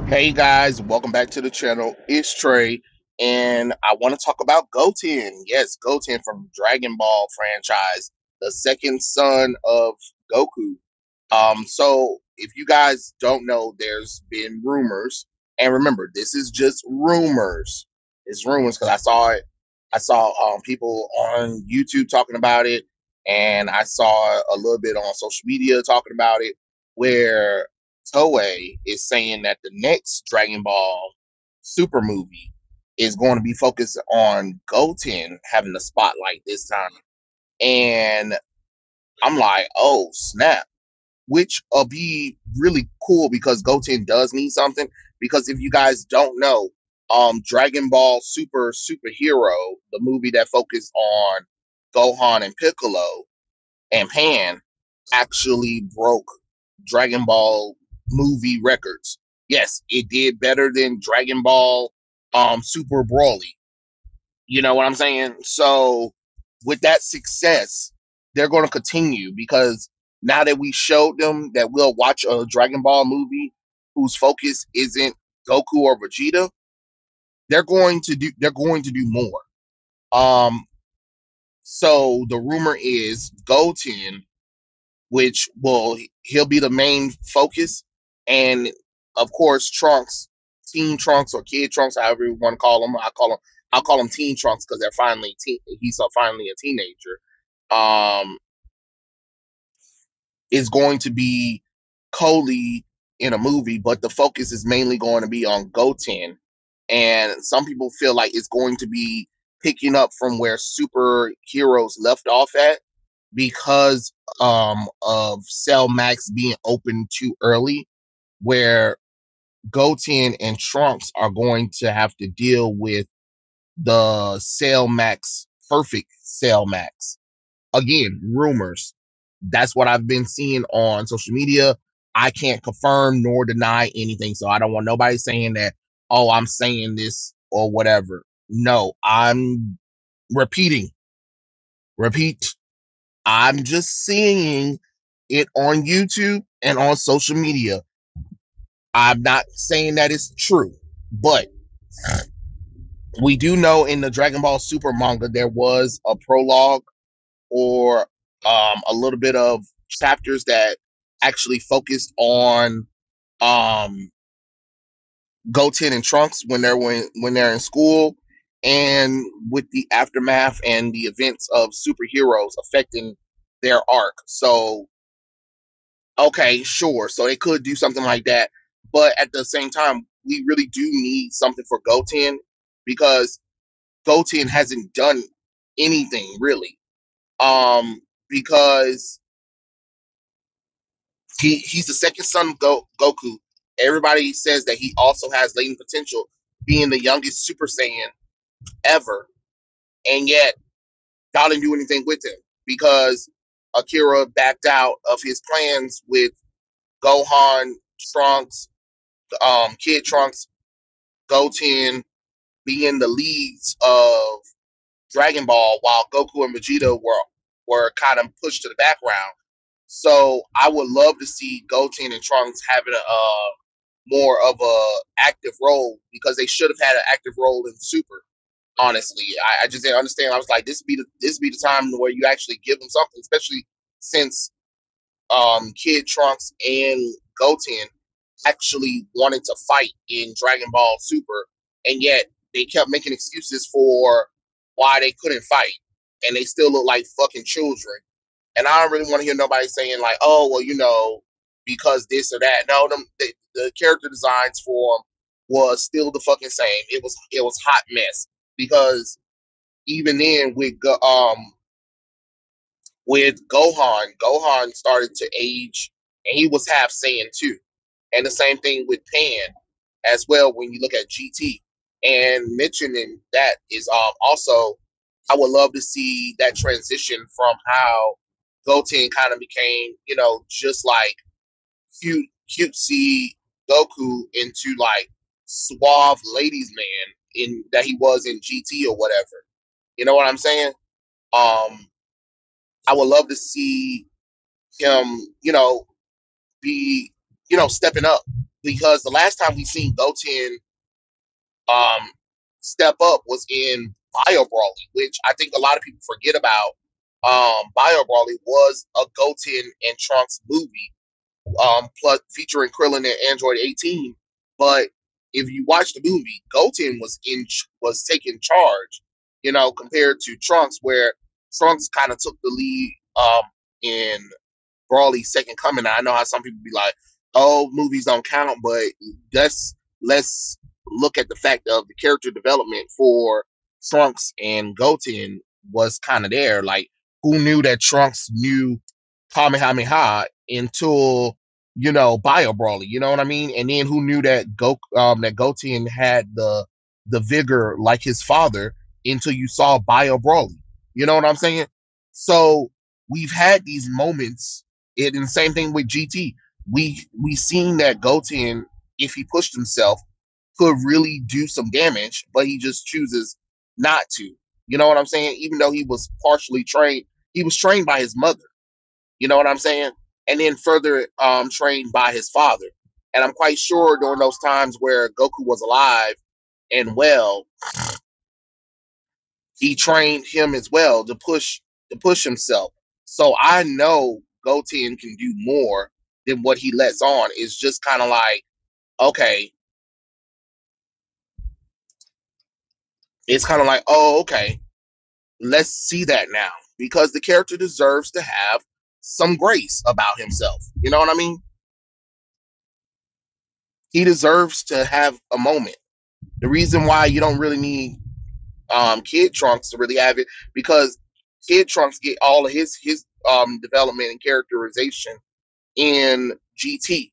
Hey guys, welcome back to the channel. It's Trey, and I want to talk about Goten. Yes, Goten from Dragon Ball franchise, the second son of Goku. So if you guys don't know, there's been rumors, and remember, this is just rumors. It's rumors because I saw it. I saw people on YouTube talking about it, and I saw a little bit on social media talking about it, where Toei is saying that the next Dragon Ball Super movie is going to be focused on Goten having the spotlight this time. And I'm like, oh snap, which will be really cool because Goten does need something. Because if you guys don't know, Dragon Ball Superhero, the movie that focused on Gohan and Piccolo and Pan, actually broke Dragon Ball movie records. Yes, it did better than Dragon Ball Super Broly. You know what I'm saying? So with that success, they're going to continue because now that we showed them that we'll watch a Dragon Ball movie whose focus isn't Goku or Vegeta, they're going to do more. Um so the rumor is Goten, which will he'll be the main focus, and of course Trunks, Teen Trunks or Kid Trunks, however you want to call him. I'll call him Teen Trunks because he's finally a teenager. Um, is going to be Coley in a movie, but the focus is mainly going to be on Goten. And some people feel like it's going to be picking up from where superheroes left off at because of Cell Max being open too early, where Goten and Trunks are going to have to deal with the Cell Max, perfect Cell Max. Again, rumors. That's what I've been seeing on social media. I can't confirm nor deny anything, so I don't want nobody saying that, oh, I'm saying this or whatever. No, I'm repeating. Repeat. I'm just seeing it on YouTube and on social media. I'm not saying that it's true, but we do know in the Dragon Ball Super manga there was a prologue or a little bit of chapters that actually focused on um, Goten and Trunks when they're in school, and with the aftermath and the events of superheroes affecting their arc. So okay, sure. So they could do something like that, but at the same time, we really do need something for Goten because Goten hasn't done anything really. Because he's the second son of Goku. Everybody says that he also has latent potential, being the youngest Super Saiyan ever, and yet God didn't do anything with him because Akira backed out of his plans with Gohan, Trunks, Kid Trunks, Goten being the leads of Dragon Ball, while Goku and Vegeta were kind of pushed to the background. So I would love to see Goten and Trunks having a more of a active role because they should have had an active role in Super. Honestly, I just didn't understand. I was like, this be the time where you actually give them something, especially since Kid Trunks and Goten actually wanted to fight in Dragon Ball Super, and yet they kept making excuses for why they couldn't fight, and they still look like fucking children. And I don't really want to hear nobody saying like, "Oh, well, because this or that." No, the character designs for them was still the fucking same. It was hot mess because even then with Gohan started to age, and he was half Saiyan too. And the same thing with Pan as well when you look at GT. And mentioning that is also, I would love to see that transition from how Goten kind of became, just like cutesy Goku into like suave ladies man in that he was in GT or whatever. You know what I'm saying? Um, I would love to see him, be, stepping up. because the last time we seen Goten um step up was in Bio Brawly, which I think a lot of people forget about. Bio Brawly was a Goten and Trunks movie, plus featuring Krillin and Android 18. But if you watch the movie, Goten was taking charge, compared to Trunks, where Trunks kind of took the lead in Brawley's Second Coming. I know how some people be like, "Oh, movies don't count," but let's look at the fact of the character development for Trunks and Goten was kind of there. Like, who knew that Trunks knew Kamehameha until Bio Brawly? You know what I mean? And then who knew that Goten had the vigor like his father until you saw Bio Brawly? You know what I'm saying? So we've had these moments and the same thing with GT. We seen that Goten, if he pushed himself, could really do some damage, but he just chooses not to. You know what I'm saying? Even though he was partially trained, he was trained by his mother. You know what I'm saying? And then further trained by his father. And I'm quite sure during those times where Goku was alive and well, he trained him as well to push himself. So I know Goten can do more than what he lets on. It's just kind of like, okay, it's kind of like, oh, okay, let's see that now because the character deserves to have some grace about himself. You know what I mean? He deserves to have a moment. The reason why you don't really need Kid Trunks to really have it because Kid Trunks get all of his development and characterization in GT.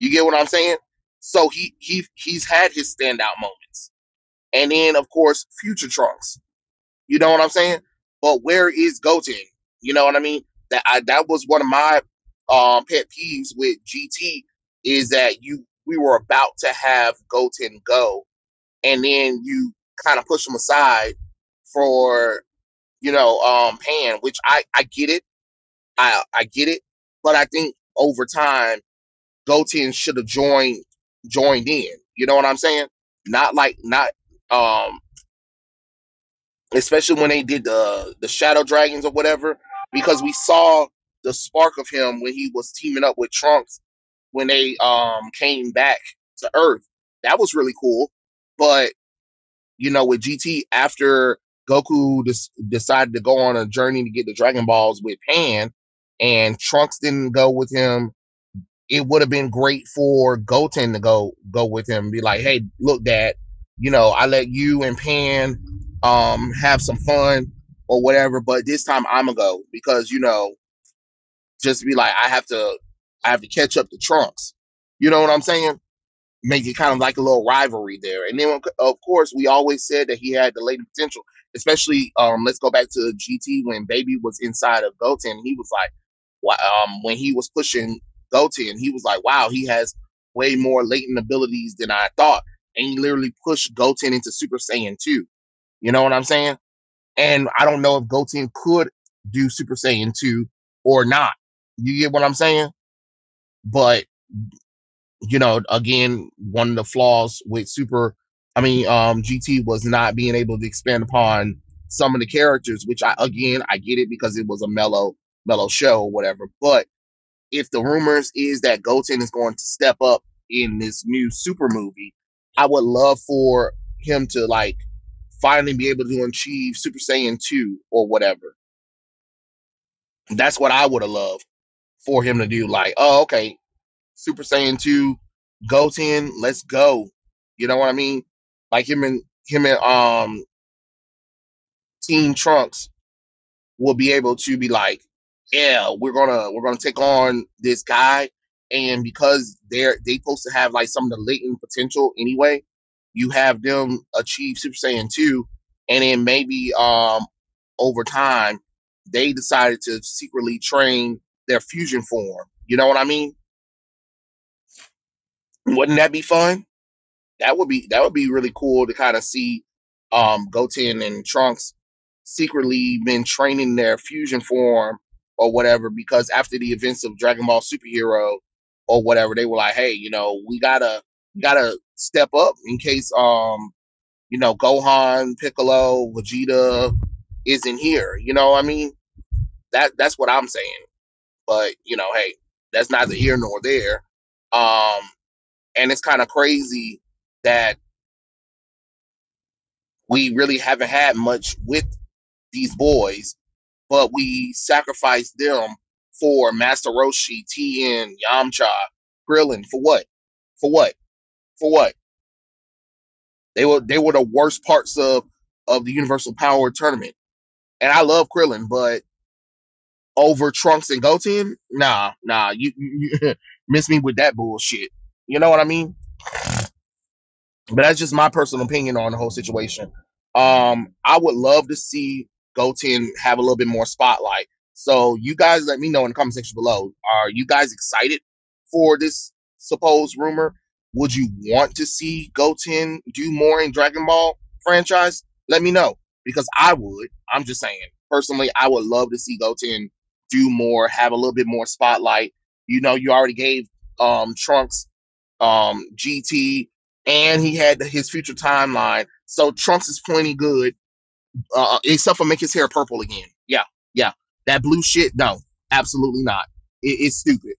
You get what I'm saying? So he's had his standout moments, and then of course Future Trunks. You know what I'm saying? But where is Goten? You know what I mean? That was one of my pet peeves with GT is that we were about to have Goten go, and then you kind of push him aside for Pan, which I get it. I get it, but I think over time Goten should have joined in. You know what I'm saying? Not um especially when they did the Shadow Dragons or whatever, because we saw the spark of him when he was teaming up with Trunks when they came back to Earth. That was really cool. But with GT after Goku decided to go on a journey to get the Dragon Balls with Pan, and Trunks didn't go with him, it would have been great for Goten to go with him and be like, hey, look, Dad, I let you and Pan have some fun or whatever, but this time I'm gonna go because just be like I have to catch up to Trunks. You know what I'm saying? Make it kind of like a little rivalry there. And then of course we always said that he had the latent potential, especially let's go back to GT when Baby was inside of Goten. He was like, when he was pushing Goten, he was like, wow, he has way more latent abilities than I thought. And he literally pushed Goten into Super Saiyan 2. You know what I'm saying? And I don't know if Goten could do Super Saiyan 2 or not. You get what I'm saying? But again, one of the flaws with GT was not being able to expand upon some of the characters, which I get it because it was a mellow show or whatever. But if the rumors is that Goten is going to step up in this new super movie, I would love for him to like finally be able to achieve Super Saiyan 2 or whatever. That's what I would have loved for him to do. Like, oh, okay, Super Saiyan 2, Goten, let's go. You know what I mean? Like him and Team Trunks will be able to be like, yeah, we're gonna take on this guy, and because they supposed to have like some of the latent potential anyway, you have them achieve Super Saiyan 2, and then maybe over time they decided to secretly train their fusion form. You know what I mean? Wouldn't that be fun? That would be really cool to kind of see Goten and Trunks secretly been training their fusion form or whatever because after the events of Dragon Ball Superhero, or whatever, they were like, hey, we gotta step up in case Gohan, Piccolo, Vegeta isn't here. You know what I mean? That's what I'm saying. But hey, that's neither here nor there. Um, and it's kind of crazy that we really haven't had much with these boys, but we sacrificed them for Master Roshi, Tien, Yamcha, Krillin. For what? For what? For what? They were the worst parts of the Universal Power Tournament. And I love Krillin, but over Trunks and Goten, nah, you miss me with that bullshit. You know what I mean? But that's just my personal opinion on the whole situation. I would love to see Goten have a little bit more spotlight. So you guys let me know in the comment section below. Are you guys excited for this supposed rumor? Would you want to see Goten do more in Dragon Ball franchise? Let me know because I would. I'm just saying. Personally, I would love to see Goten do more, have a little bit more spotlight. You already gave Trunks GT, and he had his future timeline. So Trunks is plenty good, except for make his hair purple again. Yeah, yeah. That blue shit, no, absolutely not. It's stupid.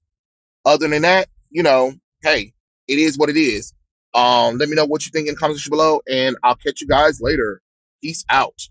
Other than that, hey, it is what it is. Let me know what you think in the comments section below, and I'll catch you guys later. Peace out.